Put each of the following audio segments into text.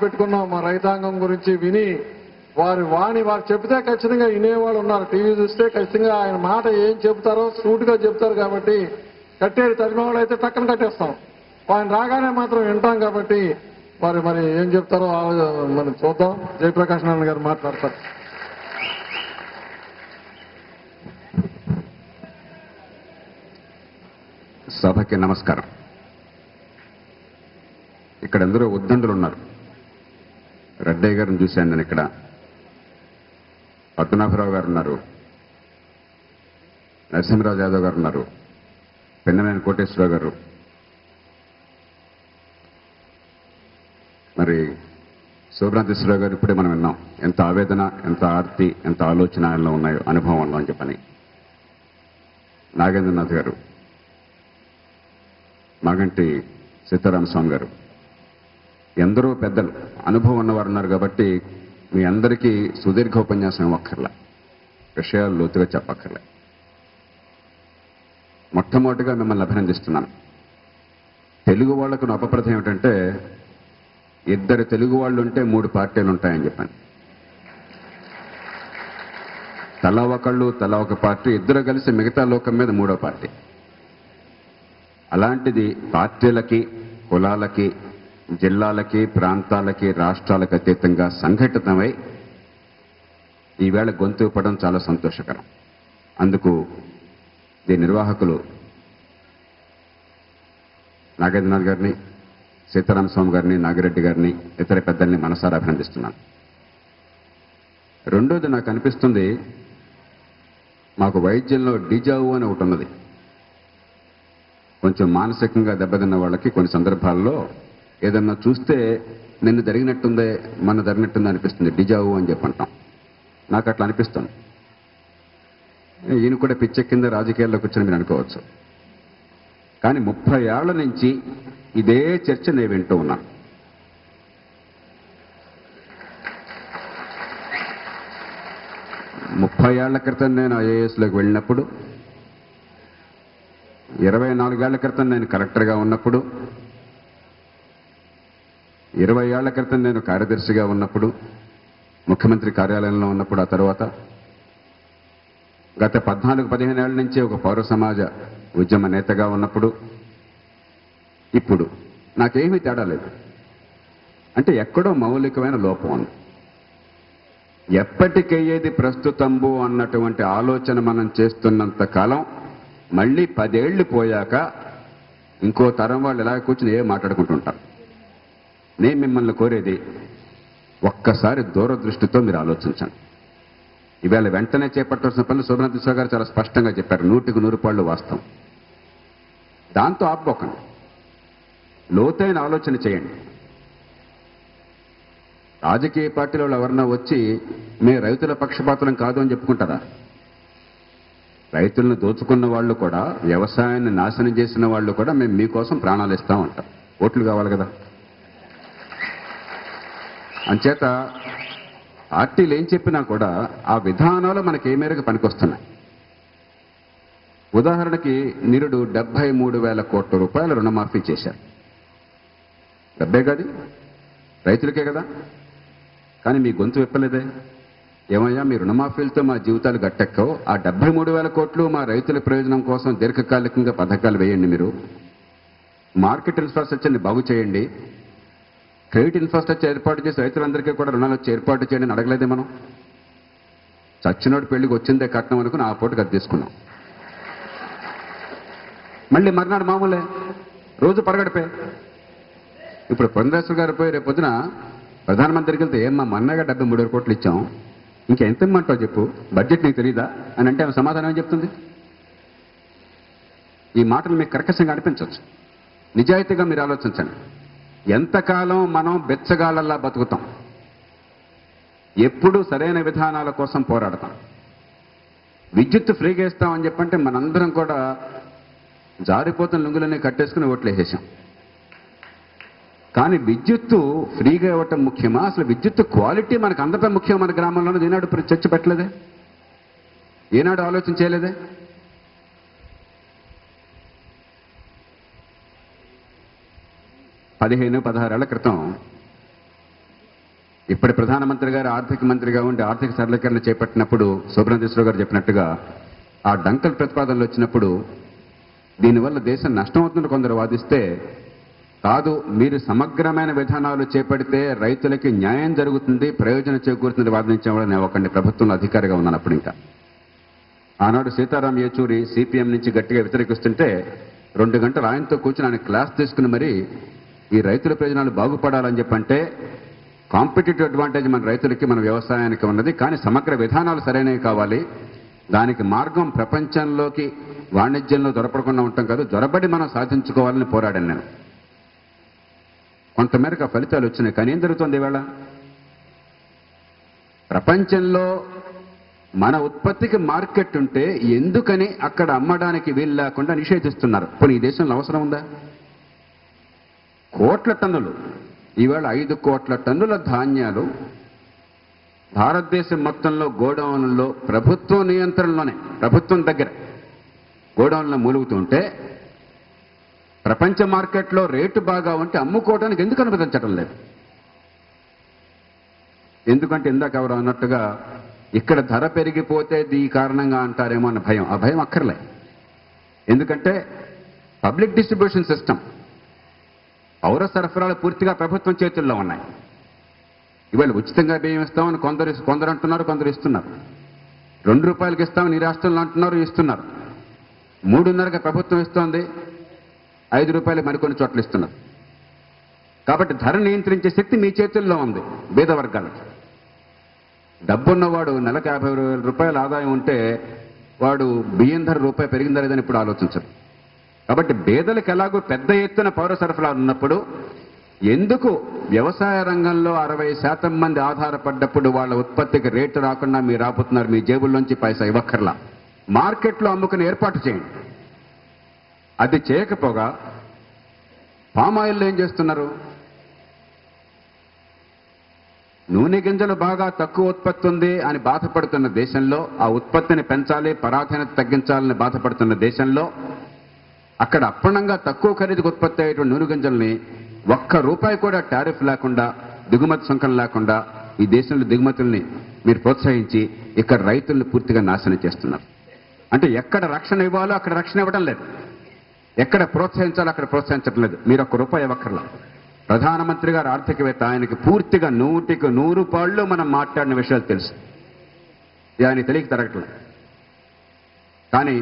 పెట్టుకున్నాం. మా రైతాంగం గురించి విని వారు చెప్తే ఖచ్చితంగా వినేవాళ్ళు ఉన్నారు. టీవీ చూస్తే ఖచ్చితంగా ఆయన మాట ఏం చెబుతారో సూటుగా చెప్తారు కాబట్టి కట్టేది తగిన వాళ్ళు అయితే టక్కన కట్టేస్తాం. ఆయన రాగానే మాత్రం వింటాం కాబట్టి మరి ఏం చెప్తారో మనం చూద్దాం. జయప్రకాష్ నారాయణ గారు మాట్లాడతారు. సభకి నమస్కారం. ఇక్కడ అందరూ ఉద్దండులు ఉన్నారు. రెడ్డయ్య గారిని చూశాను నేను. ఇక్కడ పద్మనాభరావు గారు ఉన్నారు, నరసింహరాజు యాదవ్ గారు ఉన్నారు, పెన్నమేన కోటేశ్వరరావు గారు, మరి శోభనాథేశ్వరరావు గారు. ఇప్పుడే మనం విన్నాం ఎంత ఆవేదన, ఎంత ఆర్తి, ఎంత ఆలోచన ఆయనలో ఉన్నాయో, అనుభవంలో అని చెప్పని. నాగేంద్రనాథ్ గారు, మాగంటి సీతారామస్వామి గారు, ఎందరో పెద్దలు అనుభవం ఉన్నవారు ఉన్నారు కాబట్టి మీ అందరికీ సుదీర్ఘ ఉపన్యాసం ఇవ్వక్కర్లా, విషయాలు లోతుగా చెప్పక్కర్లే. మొట్టమొదటిగా మిమ్మల్ని అభినందిస్తున్నాను. తెలుగు వాళ్లకు అపప్రథం ఏమిటంటే ఇద్దరు తెలుగు వాళ్ళు ఉంటే 3 పార్టీలు ఉంటాయని చెప్పాను. తలా ఒకళ్ళు, తలా ఒక పార్టీ, ఇద్దరు కలిసి మిగతా లోకం మీద 3వ పార్టీ. అలాంటిది పార్టీలకి, కులాలకి, జిల్లాలకి, ప్రాంతాలకి, రాష్ట్రాలకు అతీతంగా సంఘటితమై ఈవేళ గొంతు ఇవ్వడం చాలా సంతోషకరం. అందుకు దీని నిర్వాహకులు నాగేంద్రనాథ్ గారిని, సీతారామస్వామి గారిని, నాగిరెడ్డి గారిని, ఇతర పెద్దల్ని మనసారా అభినందిస్తున్నాను. రెండోది, నాకు అనిపిస్తుంది మాకు వైద్యంలో డిజావు అని ఒకటి ఉన్నది. కొంచెం మానసికంగా దెబ్బతిన్న వాళ్ళకి కొన్ని సందర్భాల్లో ఏదన్నా చూస్తే నిన్ను జరిగినట్టుందే, మన జరిగినట్టుందే అనిపిస్తుంది. డిజావు అని చెప్పంటాం. నాకు అట్లా అనిపిస్తుంది. ఈయన కూడా పిచ్చెక్కింద రాజకీయాల్లోకి వచ్చని మీరు అనుకోవచ్చు. కానీ 30 ఏళ్ల నుంచి ఇదే చర్చ నేను వింటూ ఉన్నాను. ముప్పై ఏళ్ల క్రితం నేను ఐఏఎస్లోకి వెళ్ళినప్పుడు, 24 ఏళ్ల క్రితం నేను కలెక్టర్గా ఉన్నప్పుడు, 20 ఏళ్ల క్రితం నేను కార్యదర్శిగా ఉన్నప్పుడు, ముఖ్యమంత్రి కార్యాలయంలో ఉన్నప్పుడు, ఆ తర్వాత గత 14-15 ఏళ్ల నుంచి ఒక పౌర సమాజ ఉద్యమ నేతగా ఉన్నప్పుడు, ఇప్పుడు నాకేమీ తేడా లేదు. అంటే ఎక్కడో మౌలికమైన లోపం ఉంది. ఎప్పటికయ్యేది ప్రస్తుతంబు అన్నటువంటి ఆలోచన మనం చేస్తున్నంత కాలం మళ్ళీ 10 ఏళ్లు పోయాక ఇంకో తరం వాళ్ళు ఇలా కూర్చుని ఏం మాట్లాడుకుంటుంటారు. నేను మిమ్మల్ని కోరేది ఒక్కసారి దూరదృష్టితో మీరు ఆలోచించండి. ఇవాళ వెంటనే చేపట్టాల్సిన పనులు శోభనాథేశ్వర గారు చాలా స్పష్టంగా చెప్పారు. 100కి 100 పాళ్ళు వాస్తవం. దాంతో ఆపుకోకండి, లోతైన ఆలోచన చేయండి. రాజకీయ పార్టీలో ఎవరన్నా వచ్చి మేము రైతుల పక్షపాతం కాదు అని చెప్పుకుంటారా? రైతులను దోచుకున్న వాళ్ళు కూడా, వ్యవసాయాన్ని నాశనం చేసిన వాళ్ళు కూడా మేము మీకోసం ప్రాణాలు ఇస్తాం అంటారు. ఓట్లు కావాలి కదా. అంచేత పార్టీలు ఏం చెప్పినా కూడా ఆ విధానాలు మనకి ఏ మేరకు పనికొస్తున్నాయి. ఉదాహరణకి నిరుడు 73,000 కోట్ల రూపాయల రుణమాఫీ చేశారు. డబ్బే కాదు, రైతులకే కదా. కానీ మీ గొంతు విప్పలేదే. ఏమయ్యా, మీ రుణమాఫీలతో మా జీవితాలు గట్టెక్కవు, ఆ 73,000 కోట్లు మా రైతుల ప్రయోజనం కోసం దీర్ఘకాలికంగా పథకాలు వేయండి. మీరు మార్కెట్ ఇన్ఫ్రాస్ట్రక్చర్ని బాగు చేయండి, క్రెడిట్ ఇన్ఫ్రాస్ట్రక్చర్ ఏర్పాటు చేసి రైతులందరికీ కూడా రుణాలు వచ్చి ఏర్పాటు చేయండి అని అడగలేదే మనం. చచ్చినోడు పెళ్లికి వచ్చిందే కట్నం అనుకుని ఆ పూటకి అది తీసుకున్నాం. మళ్ళీ మర్నాడు మామూలే, రోజు పరగడిపే. ఇప్పుడు పురంధేశ్వర్ గారు పోయి రేపు పొద్దున ప్రధానమంత్రికి వెళ్తే ఏమ్మా మన్నగా 73,000 కోట్లు ఇచ్చాం, ఇంకెంత ఇమ్మంటావు చెప్పు, బడ్జెట్ నీకు తెలీదా అని అంటే ఆమె సమాధానం ఏం చెప్తుంది? ఈ మాటలు మీకు కర్కశంగా అనిపించవచ్చు. నిజాయితీగా మీరు ఆలోచించండి. ఎంతకాలం మనం బెచ్చగాళ్ళల్లా బతుకుతాం? ఎప్పుడు సరైన విధానాల కోసం పోరాడతాం. విద్యుత్ ఫ్రీగా ఇస్తామని చెప్పంటే మనందరం కూడా జారిపోతున్న లుంగులన్నీ కట్టేసుకుని ఓట్లు వేసేసాం. కానీ విద్యుత్తు ఫ్రీగా ఇవ్వటం ముఖ్యమా, అసలు విద్యుత్తు క్వాలిటీ మనకు అందటం ముఖ్యం? మన గ్రామంలోనే ఈనాడు చర్చ పెట్టలేదే, ఏనాడు ఆలోచన చేయలేదే. 15-16 ఏళ్ల క్రితం ఇప్పటి ప్రధానమంత్రి గారు ఆర్థిక మంత్రిగా ఉండి ఆర్థిక సరళీకరణ చేపట్టినప్పుడు సుబ్రహ్మణ్యేశ్వరరావు గారు చెప్పినట్టుగా ఆ డంకల్ ప్రతిపాదనలు వచ్చినప్పుడు దీనివల్ల దేశం నష్టమవుతుందని కొందరు వాదిస్తే, కాదు మీరు సమగ్రమైన విధానాలు చేపడితే రైతులకి న్యాయం జరుగుతుంది, ప్రయోజనం చేకూరుతుంది వాదించేవాడు నేను ఒకండి ప్రభుత్వంలో అధికారిగా ఉన్నాను అప్పుడు. ఇంకా ఆనాడు సీతారాం యేచూరి సిపిఎం నుంచి గట్టిగా వ్యతిరేకిస్తుంటే 2 గంటలు ఆయనతో కూర్చుని ఆయన క్లాస్ తీసుకుని మరి ఈ రైతుల ప్రయోజనాలు బాగుపడాలని చెప్పంటే, కాంపిటేటివ్ అడ్వాంటేజ్ మన రైతులకి మన వ్యవసాయానికి ఉన్నది, కానీ సమగ్ర విధానాలు సరైనవి కావాలి, దానికి మార్గం ప్రపంచంలోకి వాణిజ్యంలో దొరపడకుండా ఉంటాం కాదు, దొరబడి మనం సాధించుకోవాలని పోరాడాను నేను. కొంతమేరకు ఆ ఫలితాలు వచ్చినాయి. కానీ ఏం జరుగుతుంది ఇవాళ? ప్రపంచంలో మన ఉత్పత్తికి మార్కెట్ ఉంటే ఎందుకని అక్కడ అమ్మడానికి వీలు లేకుండా నిషేధిస్తున్నారు? పోనీ ఈ దేశంలో అవసరం ఉందా? కోట్ల టన్నులు, ఈవేళ 5 కోట్ల టన్నుల ధాన్యాలు భారతదేశం మొత్తంలో గోడౌన్లలో ప్రభుత్వ నియంత్రణలోనే, ప్రభుత్వం దగ్గర గోడౌన్లో మూలుగుతుంటే ప్రపంచ మార్కెట్లో రేటు బాగా ఉంటే అమ్ముకోవడానికి ఎందుకు అనుమతించడం లేదు? ఎందుకంటే ఇందాక ఎవరు అన్నట్టుగా ఇక్కడ ధర పెరిగిపోతే ఈ కారణంగా అంటారేమో అన్న భయం. ఆ భయం అక్కర్లే. ఎందుకంటే పబ్లిక్ డిస్ట్రిబ్యూషన్ సిస్టమ్, పౌర సరఫరాలు పూర్తిగా ప్రభుత్వం చేతుల్లో ఉన్నాయి. ఇవాళ ఉచితంగా బియ్యం ఇస్తామని కొందరు అంటున్నారు, కొందరు ఇస్తున్నారు. 2 రూపాయలకి ఇస్తామని ఈ రాష్ట్రంలో అంటున్నారు, ఇస్తున్నారు. 3.5గా ప్రభుత్వం ఇస్తోంది, 5 రూపాయలకు మరికొన్ని చోట్ల ఇస్తున్నారు. కాబట్టి ధర నియంత్రించే శక్తి మీ చేతుల్లో ఉంది. పేద వర్గాలకు డబ్బున్నవాడు నెలకు 50,000 రూపాయల ఆదాయం ఉంటే వాడు బియ్యం ధర రూపాయి పెరిగిందా లేదని ఇప్పుడు ఆలోచించరు. కాబట్టి పేదలకు ఎలాగో పెద్ద ఎత్తున పౌర సరఫరాలు ఉన్నప్పుడు ఎందుకు వ్యవసాయ రంగంలో 60% మంది ఆధారపడ్డప్పుడు వాళ్ళ ఉత్పత్తికి రేటు రాకుండా మీరు ఆపుతున్నారు? మీ జేబుల్లోంచి పైసా ఇవ్వక్కర్లా, మార్కెట్లో అమ్ముకుని ఏర్పాటు చేయండి. అది చేయకపోగా పామాయిల్లో ఏం చేస్తున్నారు? నూనె గింజలు బాగా తక్కువ ఉత్పత్తి ఉంది అని బాధపడుతున్న దేశంలో, ఆ ఉత్పత్తిని పెంచాలి, పరాధీనత తగ్గించాలని బాధపడుతున్న దేశంలో, అక్కడ అప్పణంగా తక్కువ ఖరీదుకు ఉత్పత్తి అయ్యేటువంటి నూనె గింజల్ని ₹1 కూడా టారిఫ్ లేకుండా, దిగుమతి సుంకం లేకుండా ఈ దేశంలో దిగుమతుల్ని మీరు ప్రోత్సహించి ఇక్కడ రైతుల్ని పూర్తిగా నాశనం చేస్తున్నారు. అంటే ఎక్కడ రక్షణ ఇవ్వాలో అక్కడ రక్షణ ఇవ్వడం లేదు, ఎక్కడ ప్రోత్సహించాలో అక్కడ ప్రోత్సహించడం లేదు. మీరు ₹1 ఇవ్వక్కర్లా. ప్రధానమంత్రి గారు ఆర్థికవేత్త, ఆయనకి పూర్తిగా 100కి 100 పాళ్ళు మనం మాట్లాడిన విషయాలు తెలుసు. ఆయన తెలియక తరగట్లేదు. కానీ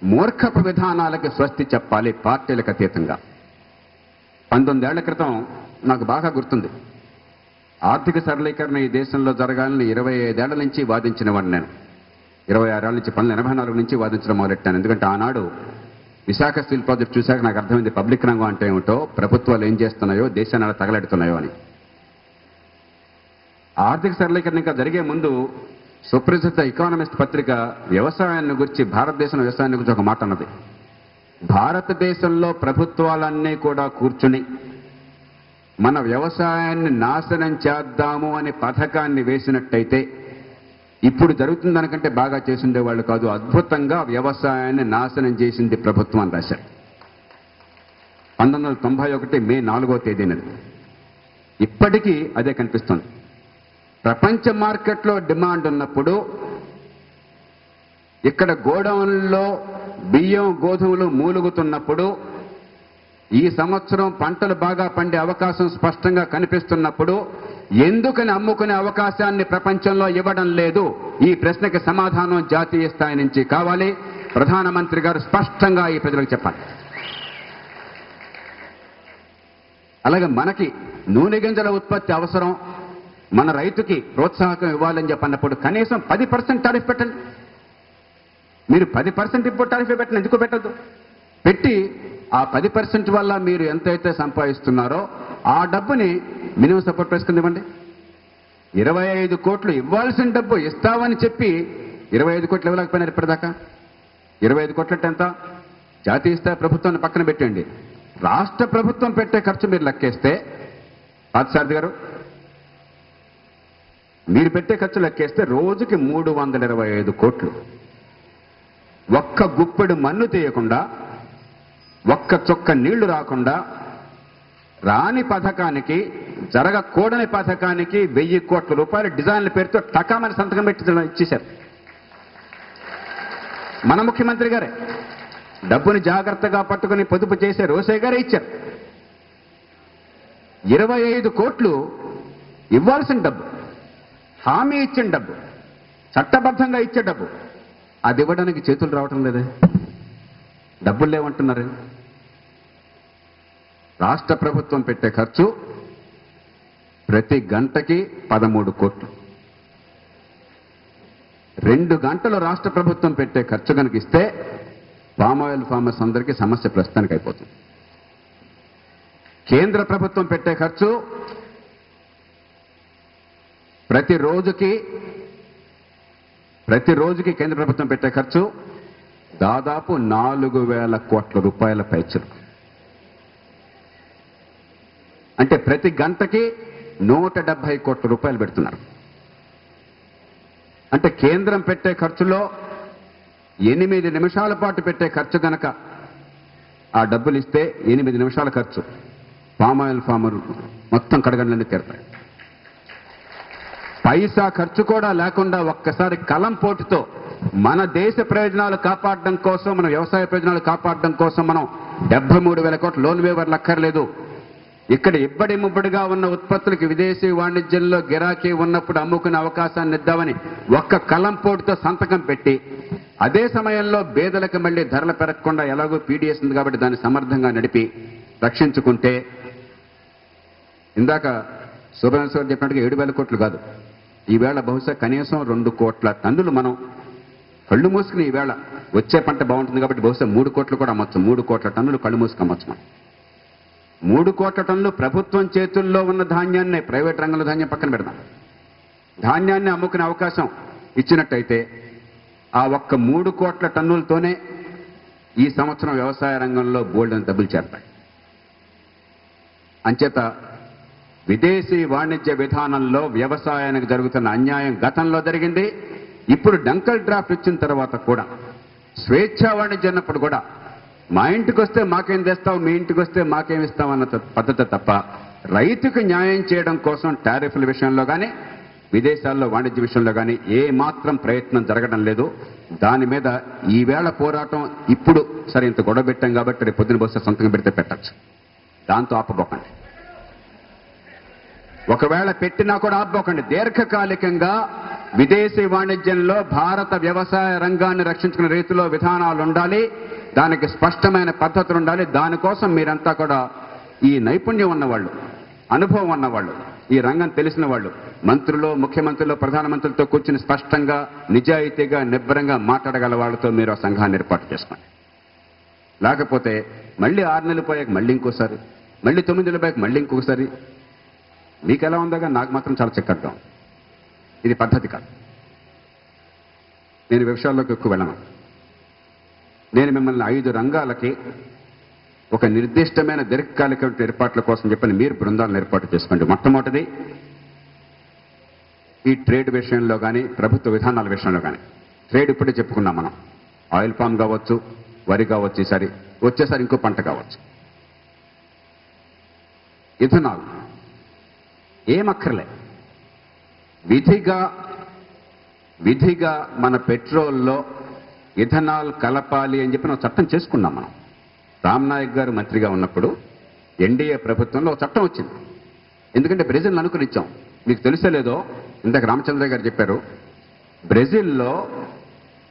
మూర్ఖపు విధానాలకి స్వస్తి చెప్పాలి పార్టీలకు అతీతంగా. 19 ఏళ్ల క్రితం నాకు బాగా గుర్తుంది, ఆర్థిక సరళీకరణ ఈ దేశంలో జరగాలని 25 ఏళ్ల నుంచి వాదించిన వాడిని నేను. 26 ఏళ్ల నుంచి 1984 నుంచి వాదించడం మొదలెట్టాను. ఎందుకంటే ఆనాడు విశాఖ స్టీల్ ప్రాజెక్ట్ చూశాక నాకు అర్థమైంది పబ్లిక్ రంగం అంటే ఏమిటో, ప్రభుత్వాలు ఏం చేస్తున్నాయో, దేశాన్ని అలా తగలెడుతున్నాయో అని. ఆర్థిక సరళీకరణ ఇంకా జరిగే ముందు సుప్రసిద్ధ ఎకానమిస్ట్ పత్రిక వ్యవసాయాన్ని గురించి, భారతదేశం వ్యవసాయాన్ని గురించి ఒక మాట అన్నది. భారతదేశంలో ప్రభుత్వాలన్నీ కూడా కూర్చుని మన వ్యవసాయాన్ని నాశనం చేద్దాము అనే పథకాన్ని వేసినట్టయితే ఇప్పుడు జరుగుతుంది దానికంటే బాగా చేసుండేవాళ్ళు కాదు, అద్భుతంగా వ్యవసాయాన్ని నాశనం చేసింది ప్రభుత్వం అని రాశారు. 1991 మే 4వ తేదీనది. ఇప్పటికీ అదే కనిపిస్తుంది. ప్రపంచ మార్కెట్లో డిమాండ్ ఉన్నప్పుడు ఇక్కడ గోడౌన్లో బియ్యం గోధుమలు మూలుగుతున్నప్పుడు, ఈ సంవత్సరం పంటలు బాగా పండే అవకాశం స్పష్టంగా కనిపిస్తున్నప్పుడు ఎందుకని అమ్ముకునే అవకాశాన్ని ప్రపంచంలో ఇవ్వడం లేదు? ఈ ప్రశ్నకి సమాధానం జాతీయ స్థాయి నుంచి కావాలి. ప్రధానమంత్రి గారు స్పష్టంగా ఈ ప్రజలకు చెప్పాలి. అలాగే మనకి నూనె గింజల ఉత్పత్తి అవసరం, మన రైతుకి ప్రోత్సాహకం ఇవ్వాలని చెప్పన్నప్పుడు కనీసం 10% టారిఫ్ పెట్టండి. మీరు 10% ఇంపోర్ట్ టారిఫ్ పెట్టండి, ఎందుకు పెట్టద్దు? పెట్టి ఆ 10% వల్ల మీరు ఎంతైతే సంపాదిస్తున్నారో ఆ డబ్బుని మినిమం సపోర్ట్ ప్రైస్ కింద ఇవ్వండి. 25 కోట్లు ఇవ్వాల్సిన డబ్బు ఇస్తామని చెప్పి 25 కోట్లు ఇవ్వలేకపోయినారు ఇప్పటిదాకా. 25 కోట్లంటే ఎంత? జాతీయ స్థాయి ప్రభుత్వాన్ని పక్కన పెట్టండి, రాష్ట్ర ప్రభుత్వం పెట్టే ఖర్చు మీరు లెక్కేస్తే, పార్థసారథి గారు మీరు పెట్టే ఖర్చు లెక్కేస్తే రోజుకి 325 కోట్లు. ఒక్క గుప్పెడు మన్ను తీయకుండా, ఒక్క చుక్క నీళ్లు రాకుండా, రాని పథకానికి జరగకూడని పథకానికి 1000 కోట్ల రూపాయల డిజైన్ల పేరుతో టకామని సంతకం పెట్టి ఇచ్చేశారు. మన ముఖ్యమంత్రి గారే డబ్బుని జాగ్రత్తగా పట్టుకుని పొదుపు చేసే రోసయ్య గారే ఇచ్చారు. 25 కోట్లు ఇవ్వాల్సిన డబ్బు, హామీ ఇచ్చిన డబ్బు, చట్టబద్ధంగా ఇచ్చే డబ్బు, అది ఇవ్వడానికి చేతులు రావటం లేదే. డబ్బులు లేవంటున్నారు. రాష్ట్ర ప్రభుత్వం పెట్టే ఖర్చు ప్రతి గంటకి 13 కోట్లు. 2 గంటలు రాష్ట్ర ప్రభుత్వం పెట్టే ఖర్చు కనుక ఇస్తే పామాయిల్ ఫార్మర్స్ అందరికీ సమస్య ప్రస్తుతానికి అయిపోతుంది. కేంద్ర ప్రభుత్వం పెట్టే ఖర్చు ప్రతిరోజుకి కేంద్ర ప్రభుత్వం పెట్టే ఖర్చు దాదాపు 4000 కోట్ల రూపాయల పైచలు. అంటే ప్రతి గంటకి 170 కోట్ల రూపాయలు పెడుతున్నారు. అంటే కేంద్రం పెట్టే ఖర్చులో 8 నిమిషాల పాటు పెట్టే ఖర్చు గనక ఆ డబ్బులు ఇస్తే 8 నిమిషాల ఖర్చు పామాయిల్ ఫార్మర్ మొత్తం కడగండ్లన్నీ తీరుతాయి. పైసా ఖర్చు కూడా లేకుండా ఒక్కసారి కలం పోటుతో మన దేశ ప్రయోజనాలు కాపాడడం కోసం, మన వ్యవసాయ ప్రయోజనాలు కాపాడడం కోసం మనం 73,000 కోట్ల లోన్ వేవర్లు అక్కర్లేదు. ఇక్కడ ఇబ్బడి ముబ్బడిగా ఉన్న ఉత్పత్తులకు విదేశీ వాణిజ్యంలో గిరాకీ ఉన్నప్పుడు అమ్ముకునే అవకాశాన్ని ఇద్దామని ఒక్క కలంపోటుతో సంతకం పెట్టి, అదే సమయంలో పేదలకు మళ్ళీ ధరలు పెరగకుండా ఎలాగో పీడీఎస్ ఉంది కాబట్టి దాన్ని సమర్థంగా నడిపి రక్షించుకుంటే, ఇందాక సుబ్రహ్మణ్యేశ్వర్ చెప్పినట్టుగా 7,000 కోట్లు కాదు, ఈవేళ బహుశా కనీసం 2 కోట్ల టన్నులు మనం కళ్ళు మూసుకుని ఈవేళ వచ్చే పంట బాగుంటుంది కాబట్టి బహుశా 3 కోట్లు కూడా అమ్మచ్చు. 3 కోట్ల టన్నులు కళ్ళు మూసుకు అమ్మచ్చు మనం. 3 కోట్ల టన్నులు ప్రభుత్వం చేతుల్లో ఉన్న ధాన్యాన్ని, ప్రైవేట్ రంగంలో ధాన్యం పక్కన పెడదాం, ధాన్యాన్ని అమ్ముకునే అవకాశం ఇచ్చినట్టయితే ఆ ఒక్క 3 కోట్ల టన్నులతోనే ఈ సంవత్సరం వ్యవసాయ రంగంలో బోల్డెన్ డబ్బులు చేరతాయి. అంచేత విదేశీ వాణిజ్య విధానంలో వ్యవసాయానికి జరుగుతున్న అన్యాయం గతంలో జరిగింది. ఇప్పుడు డంకల్ డ్రాఫ్ట్ ఇచ్చిన తర్వాత కూడా స్వేచ్ఛా వాణిజ్యం అన్నప్పుడు కూడా మా ఇంటికి వస్తే మాకేం తెస్తావు, మీ ఇంటికి వస్తే మాకేం ఇస్తావు అన్న పద్ధతి తప్ప రైతుకు న్యాయం చేయడం కోసం టారిఫ్ల విషయంలో కానీ విదేశాల్లో వాణిజ్య విషయంలో కానీ ఏ మాత్రం ప్రయత్నం జరగడం లేదు. దాని మీద ఈవేళ పోరాటం ఇప్పుడు సరే ఇంత గొడవ పెట్టాం కాబట్టి రేపు పొద్దున బహుశా సంతకం పెడితే పెట్టచ్చు, దాంతో ఆపబోకండి. ఒకవేళ పెట్టినా కూడా ఆపబోకండి. దీర్ఘకాలికంగా విదేశీ వాణిజ్యంలో భారత వ్యవసాయ రంగాన్ని రక్షించుకునే రీతిలో విధానాలు ఉండాలి, దానికి స్పష్టమైన పద్ధతులు ఉండాలి. దానికోసం మీరంతా కూడా ఈ నైపుణ్యం ఉన్నవాళ్ళు, అనుభవం ఉన్నవాళ్ళు, ఈ రంగం తెలిసిన వాళ్ళు, మంత్రులు, ముఖ్యమంత్రులు, ప్రధానమంత్రులతో కూర్చుని స్పష్టంగా నిజాయితీగా నిబ్బరంగా మాట్లాడగల వాళ్ళతో మీరు ఆ సంఘాన్ని ఏర్పాటు చేసుకోండి. లేకపోతే మళ్ళీ 6 నెలలు పోయాక మళ్ళీ ఇంకోసారి, మళ్ళీ 9 నెలలు పోయాక మళ్ళీ ఇంకొకసారి, మీకు ఎలా ఉందగా నాకు మాత్రం చాలా చిక్కగా ఉంది. ఇది పద్ధతి కాదు. నేను విషయాల్లోకి ఎక్కువ వెళ్ళను. నేను మిమ్మల్ని 5 రంగాలకి ఒక నిర్దిష్టమైన దీర్ఘకాలిక ఏర్పాట్ల కోసం చెప్పని మీరు బృందాలను ఏర్పాటు చేసుకోండి. మొట్టమొదటిది ఈ ట్రేడ్ విషయంలో కానీ ప్రభుత్వ విధానాల విషయంలో కానీ. ట్రేడ్ ఇప్పుడే చెప్పుకున్నాం మనం. ఆయిల్ పామ్ కావచ్చు, వరి కావచ్చు, ఈసారి వచ్చేసారి ఇంకో పంట కావచ్చు. ఇథనాల్ ఏమక్కర్లే, విధిగా మన పెట్రోల్లో ఇథనాల్ కలపాలి అని చెప్పి ఒక చట్టం చేసుకున్నాం మనం. రామ్నాయక్ గారు మంత్రిగా ఉన్నప్పుడు ఎన్డీఏ ప్రభుత్వంలో ఒక చట్టం వచ్చింది. ఎందుకంటే బ్రెజిల్ని అనుకరించాం. మీకు తెలిసే లేదో, ఇందాక రామచంద్ర గారు చెప్పారు, బ్రెజిల్లో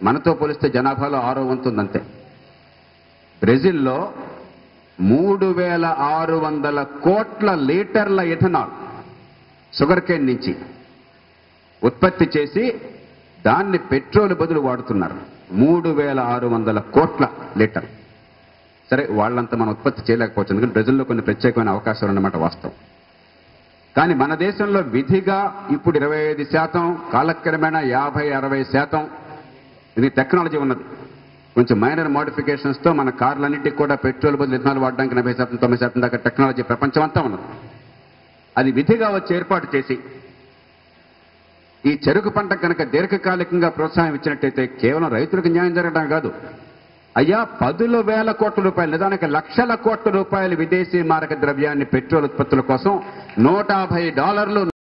మనతో పోలిస్తే జనాభాలో 6వ వంతు ఉందంతే. బ్రెజిల్లో 3,600 కోట్ల లీటర్ల ఇథనాల్ షుగర్ కేన్ నుంచి ఉత్పత్తి చేసి దాన్ని పెట్రోల్ బదులు వాడుతున్నారు. 3,600 కోట్ల లీటర్. సరే, వాళ్ళంతా మనం ఉత్పత్తి చేయలేకపోవచ్చు, ఎందుకంటే బ్రెజిల్లో కొన్ని ప్రత్యేకమైన అవకాశాలు అన్నమాట వాస్తవం. కానీ మన దేశంలో విధిగా ఇప్పుడు 25%, కాలక్రమేణా 50-60%. ఇది టెక్నాలజీ ఉన్నది. కొంచెం మైనర్ మోడిఫికేషన్స్తో మన కార్లన్నింటికి కూడా పెట్రోల్ బదులు ఇథనాల్ వాడడానికి 80%, 90% దాకా టెక్నాలజీ ప్రపంచం అంతా ఉన్నది. అది విధిగా వచ్చి ఏర్పాటు చేసి ఈ చెరుకు పంట కనుక దీర్ఘకాలికంగా ప్రోత్సాహం ఇచ్చినట్టయితే కేవలం రైతులకు న్యాయం జరగడం కాదు, అయ్యా 10,000 కోట్ల రూపాయలు, నిజానికి లక్షల కోట్ల రూపాయలు విదేశీ మారక ద్రవ్యాన్ని పెట్రోల్ ఉత్పత్తుల కోసం $150